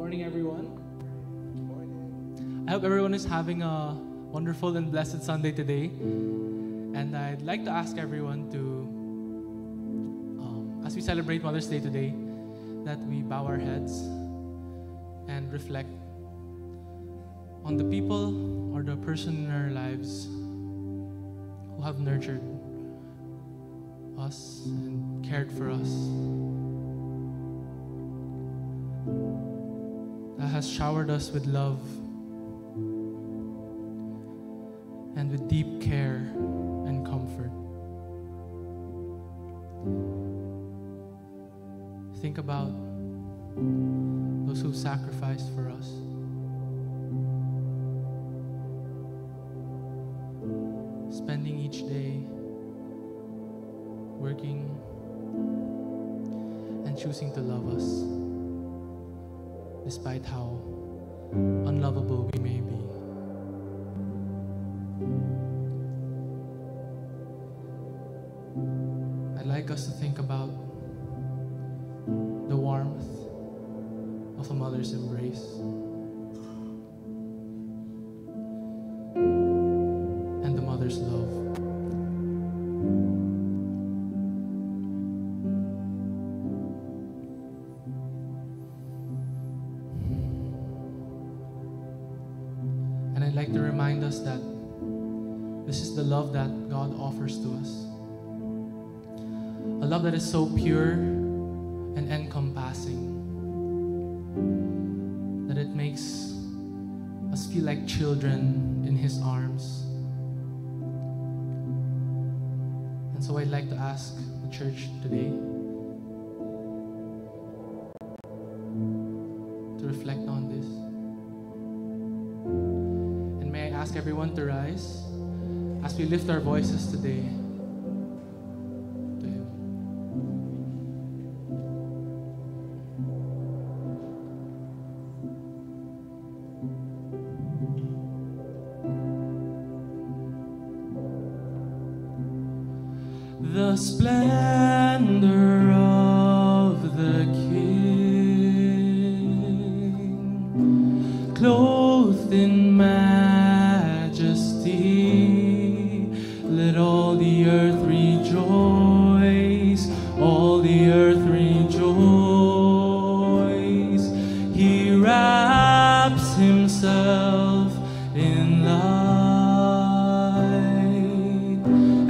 morning, everyone. I hope everyone is having a wonderful and blessed Sunday today. And I'd like to ask everyone to, as we celebrate Mother's Day today, that we bow our heads and reflect on the people or the person in our lives who have nurtured us and cared for us, that has showered us with love and with deep care and comfort. Think about those who sacrificed for us. Spending each day working and choosing to love us despite how unlovable we may be. I'd like us to think about the warmth of a mother's embrace and the mother's love. And I'd like to remind us that this is the love that God offers to us. A love that is so pure and encompassing that it makes us feel like children in His arms. And so I'd like to ask the church today to reflect on this. And may I ask everyone to rise as we lift our voices today to Him. The splendor of the King, clothed in majesty, let all the earth rejoice, all the earth rejoice. He wraps Himself in light,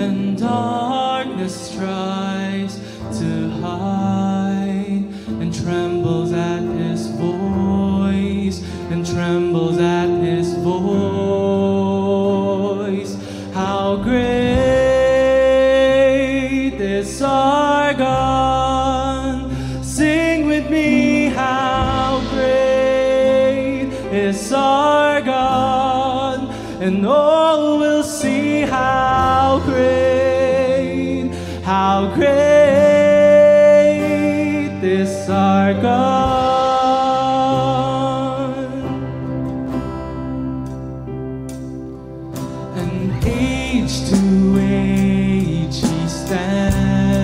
and darkness tries to hide, and trembles at His voice, and trembles at His voice. How great is our God! Sing with me, how great is our God! And all will see how great is our God. And age to age He stands,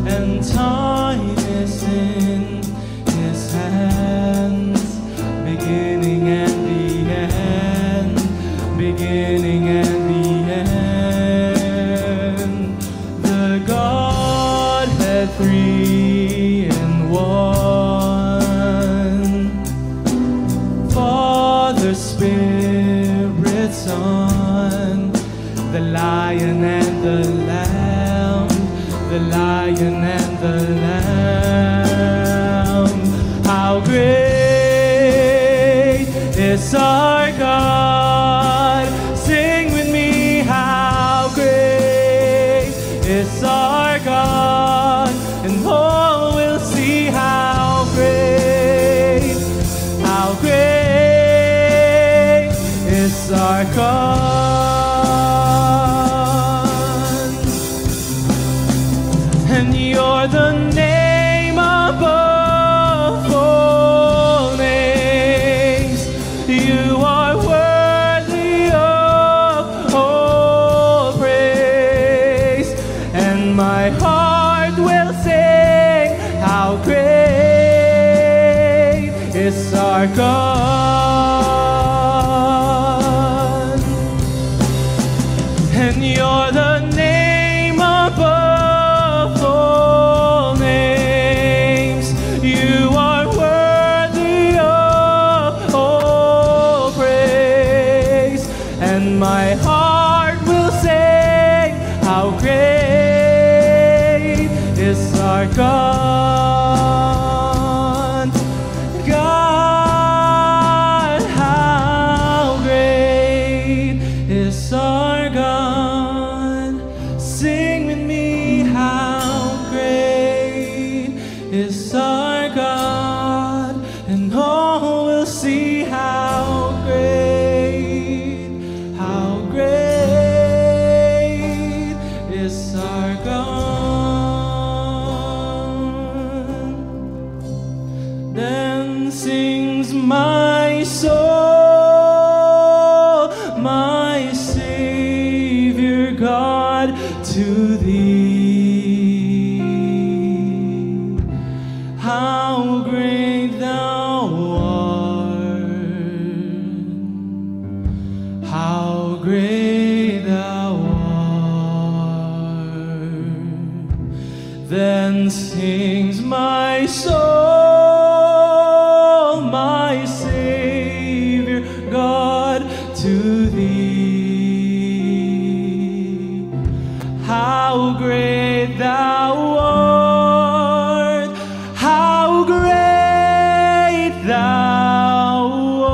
and time is in His hands, beginning and the end, beginning and the end. The Godhead three in one, Father, Spirit, Son, the Lion and the Lamb, the Lion and the Lamb. How great is our God! Sing with me, how great is our God! And all will see how great is our God. And you're the name above all names. You are worthy of all praise. And my heart will sing how great is our God, and you're the name above all names. You are worthy of all praise, and my heart will sing how great is our God. God, how great is our God. Sing with me, how great is our God, and all will see how great is our God. Then sings my soul, my Savior God, to thee. How great thou art, how great thou art. Then sings my soul, my Savior God, to thee. How great thou art, how great thou art.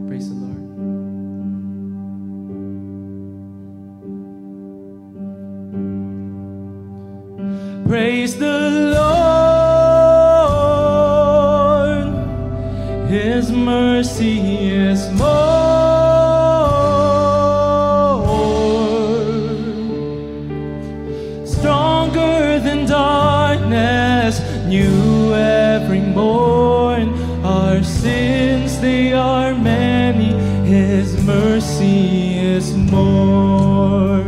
Praise the Lord. Praise the Lord, His mercy is more, stronger than darkness, new every morn. Our sins, they are many, His mercy is more.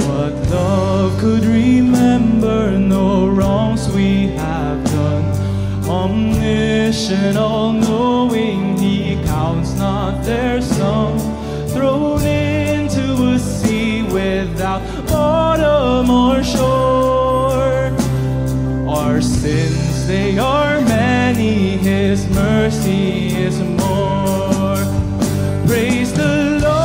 What love could remember, no wrongs we have done. Omniscient, all-knowing, He counts not their sum. Thrown into a sea without bottom or shore. Our sins, they are many, His mercy is more. Praise the Lord,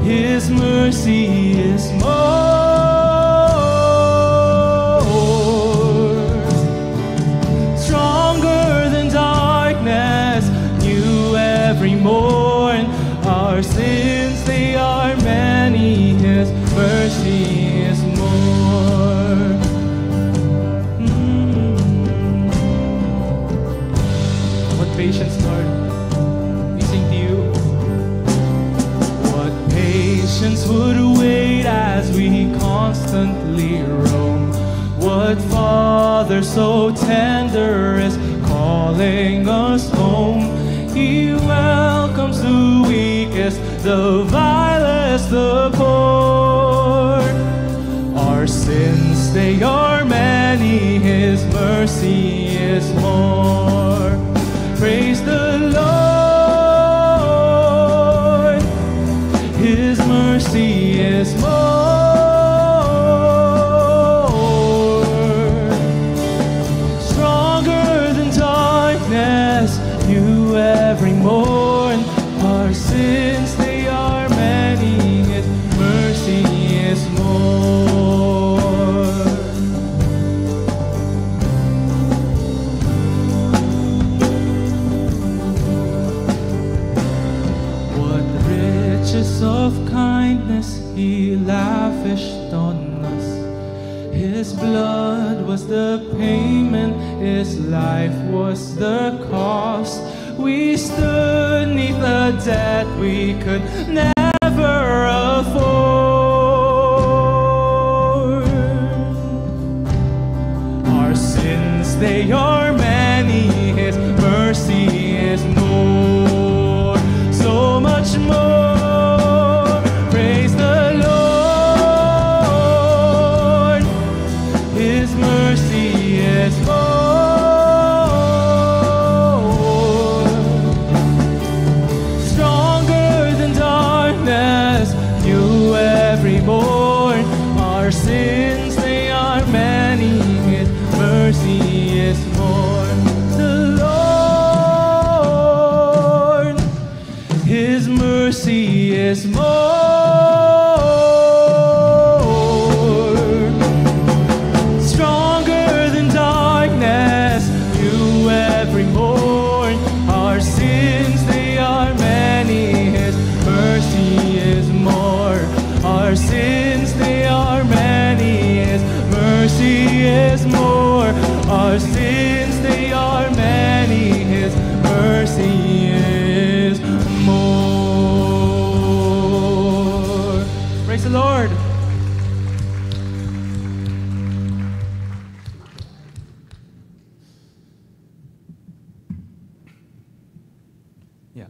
His mercy is more, stronger than darkness, new every morn. Our sins, they are many, His mercy is more. What patience, Lord, we sing to you. What patience would wait as we constantly roam. What Father so tender is calling us home. He welcomes the weakest, the vilest, the poor. Our sins, they are many, His mercy is more. Praise the Lord, His mercy is more, stronger than darkness, new every morn. Our sins, they are many, His mercy is more. What riches of kindness He lavished on us. His blood was the payment, His life was the cost. We stood 'neath a debt we could never afford. is more. Stronger than darkness, new every morn. Our sins, they are many, His mercy is more. Our sins, they are many, His mercy is more. Our sins, they are many, His mercy is more. Praise the Lord. Yeah.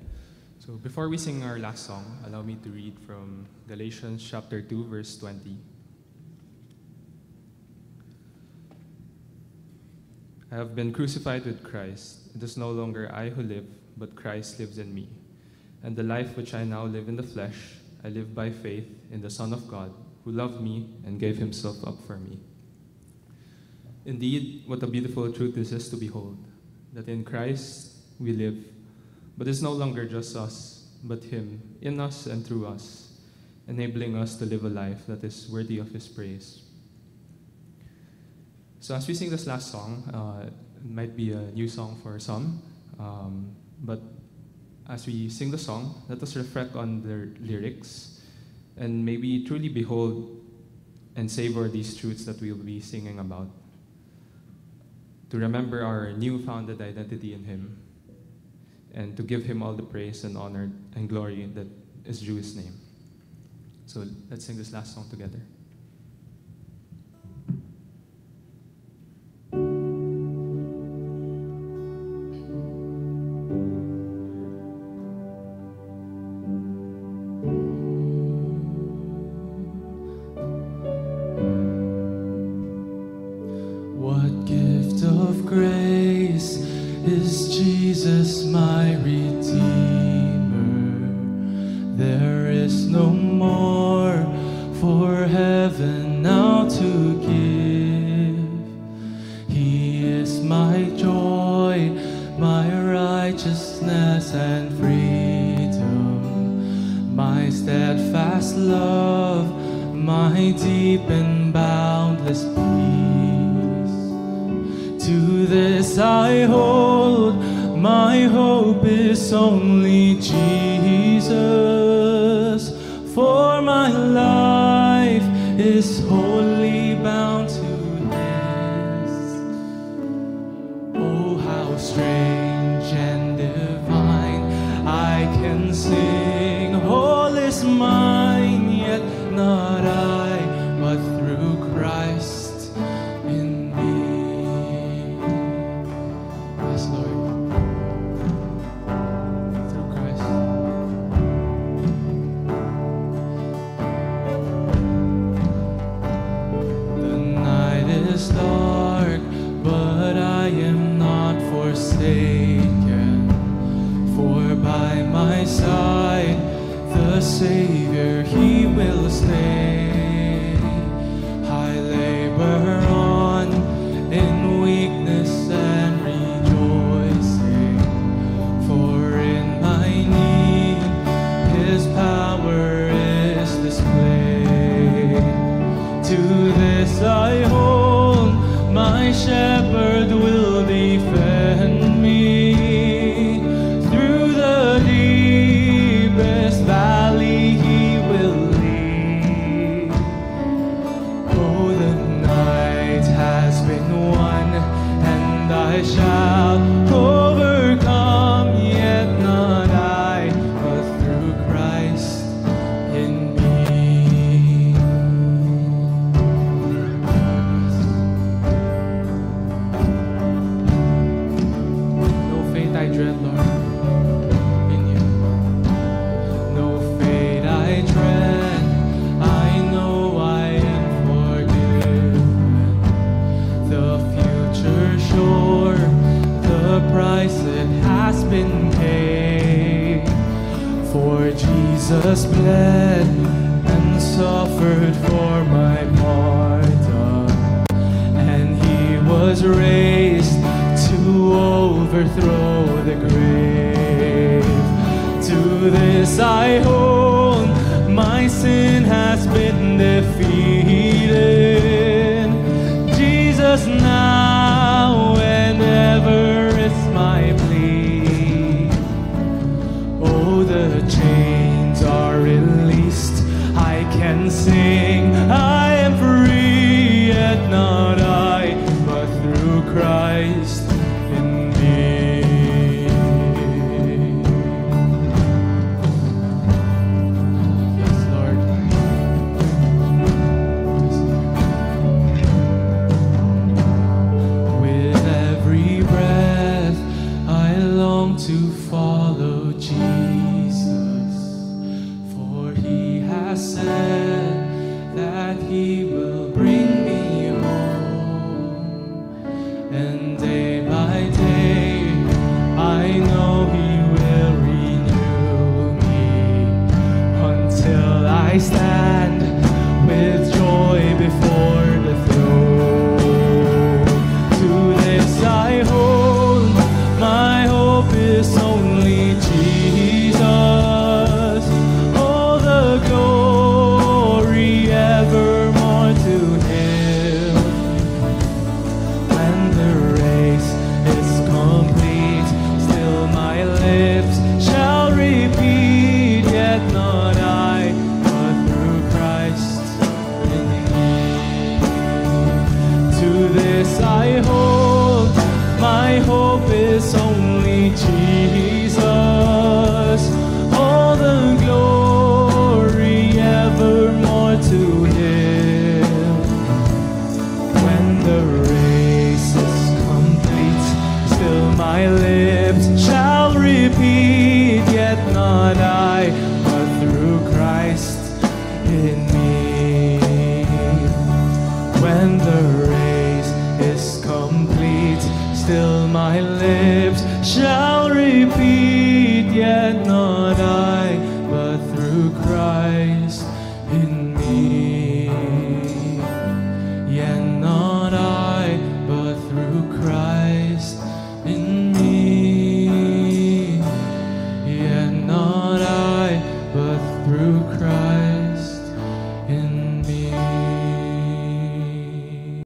So before we sing our last song, allow me to read from Galatians chapter 2, verse 20. I have been crucified with Christ. It is no longer I who live, but Christ lives in me. And the life which I now live in the flesh, I live by faith in the Son of God, who loved me and gave himself up for me. Indeed, what a beautiful truth this is to behold, that in Christ we live, but it's no longer just us, but Him in us and through us, enabling us to live a life that is worthy of His praise. So as we sing this last song, it might be a new song for some, but as we sing the song, let us reflect on the lyrics and maybe truly behold and savor these truths that we'll be singing about, to remember our new-founded identity in Him, and to give Him all the praise and honor and glory that is due His name. So let's sing this last song together. What gift of grace is Jesus my Redeemer? There is no more for heaven now to give. He is my joy, my righteousness and freedom, my steadfast love, my deep and boundless peace. To this I hold, my hope is only Jesus, for my life is wholly bound to His. Oh, how strange and divine, I can sing, all is mine, yet not I, but through Christ in me. Yes, Lord. Through Christ. The night is dark, but I am not forsaken, for by my side the Savior, He will stay. I labor on in weakness and rejoicing, for in my need His power is displayed. To this I hold, my shepherd will defend me. Through the deepest valley He will lead. Oh, the night has been won, and I shall overcome, yet not I, but through Christ in me. No fate I dread, Lord, in You. No fate I dread, I know I am forgiven. The future sure, the price it has been paid. For Jesus bled and suffered for my pardon, and He was raised to overthrow the grave. To this I hold, has been defeated. Jesus, now and ever is my plea. Oh, the chains are released. I can sing, I am free, yet not I, but through Christ in me. Yes, Lord. Yes, Lord. With every breath, I long to follow Jesus, for He has said that He will bring me home, and day by day I know He will renew me until I stand with joy before the throne. To this I hold, my hope is only Jesus. All the glory evermore to Him. When the race is complete, still my lips shall repeat, yet not I, but through Christ in me. To this I hold, my hope is only Jesus. All the glory evermore to Him. When the race is complete, still my lips shall repeat, yet not I, but through Christ in me. When the race is complete, still my lips shall repeat, yet not I, but through Christ in me. Yet not I, but through Christ in me. Yet not I, but through Christ.